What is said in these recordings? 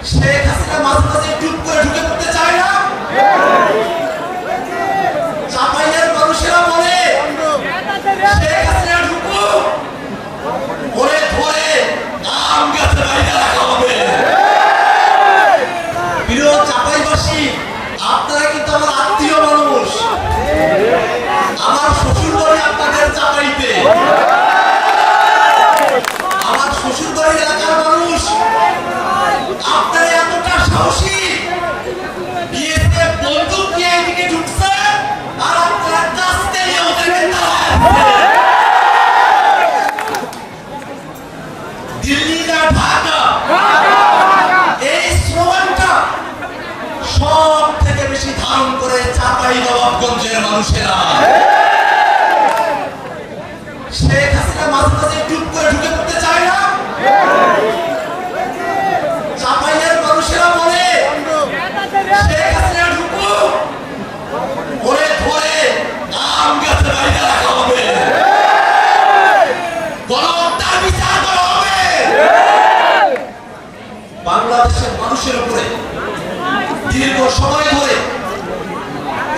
শেখ হাসিনা মাঝে মাঝে চুপ করে ঢুকে পড়তে চায় না। চাপাইয়ের মানুষেরা বলে শেখ হাসিনা ঢুকুক, ওরে ধরে আম গাছে বাইরে রাখা হবে। প্রিয় চাপাইবাসী, আপনারা কিন্তু আমার আত্মীয় মানুষ। আমার শ্বশুর বাড়ি আপনাদের চাপাইতে, আমার শ্বশুর বাড়ির এলাকার মানুষ। আপনারা এতটা সাহসী, বিয়েতে বন্দুক নিয়ে এদিকে ঢুকছে আর আপনারা কাস্তে নিয়ে ওদেরকে দিল্লি না ঢাকা, এই স্লোগানটা সব থেকে বেশি ধারণ করে চাপাই নবাবগঞ্জের মানুষেরা। শেখ হাসিনা মাঝে মাঝে চুপ করে ঢুকে পড়তে চায় না। চাপাইয়ের মানুষেরা বলে শেখ হাসিনা ঢুকুক, ওরে ধরে আম গাছে বাইরে রাখা হবে, গণহত্যার বিচার করা হবে। বাংলাদেশের মানুষের উপরে দীর্ঘ সময় ধরে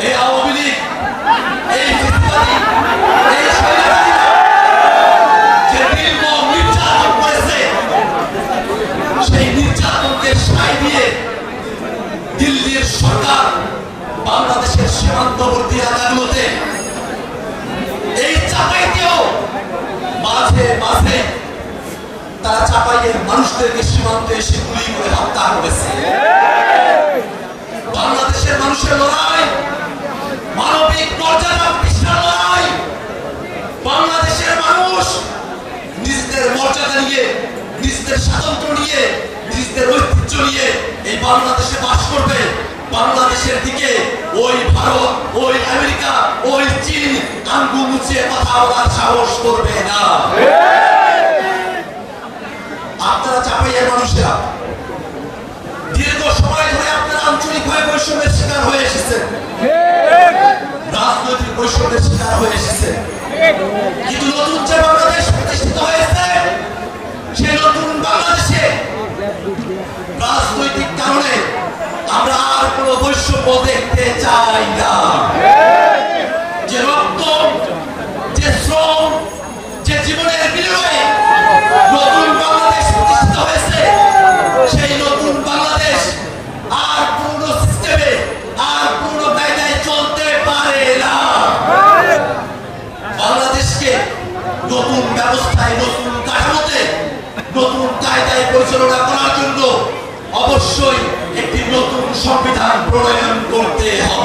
এই আওয়ামী লীগ, এই ফেসিবাদী, এই স্বৈরাচারীরা যে নির্মম নির্যাতন করেছে, সেই নির্যাতনকে সায় দিয়ে দিল্লির সরকার বাংলাদেশের সীমান্তবর্তী এলাকাগুলোতে, এই চাপাইতেও মাঝে মাঝে তারা চাপাইয়ের মানুষদেরকে সীমান্তে এসে গুলি করে হত্যা করেছে। বাংলাদেশের মানুষের লড়াই মানবিক মর্যাদা প্রতিষ্ঠার লড়াই। বাংলাদেশের মানুষ নিজেদের মর্যাদা নিয়ে, নিজেদের স্বাতন্ত্র্য নিয়ে, নিজেদের ঐতিহ্য নিয়ে এই বাংলাদেশে বাস করবে। বাংলাদেশের দিকে ওই ভারত, ওই আমেরিকা, ওই চীন আঙ্গুল মুছিয়ে কথা বলার সাহস করবে না। আপনারা চাপাইয়ের মানুষেরা দীর্ঘ সময় ধরে আপনারা আঞ্চলিকভাবে বৈষম্যের শিকার হয়ে এসেছেন, রাজনৈতিক বৈষম্যের শিকার হয়ে এসেছেন। কিন্তু নতুন যে বাংলাদেশ প্রতিষ্ঠিত হয়েছে, সেই নতুন বাংলাদেশে রাজনৈতিক কারণে আমরা আর কোনো বৈষম্য দেখতে চাই না। যে রক্ত, যে শ্রম, যে জীবনের বিনিময়ে নতুন বাংলাদেশ প্রতিষ্ঠিত হয়েছে, সেই নতুন বাংলাদেশ আর পুরনো সিস্টেমে, আর পুরনো কায়দায় চলতে পারে না। বাংলাদেশকে নতুন ব্যবস্থায়, নতুন কাঠামোতে, নতুন কায়দায় পরিচালনা করার জন্য অবশ্যই একটি নতুন সংবিধান প্রণয়ন করতে হবে।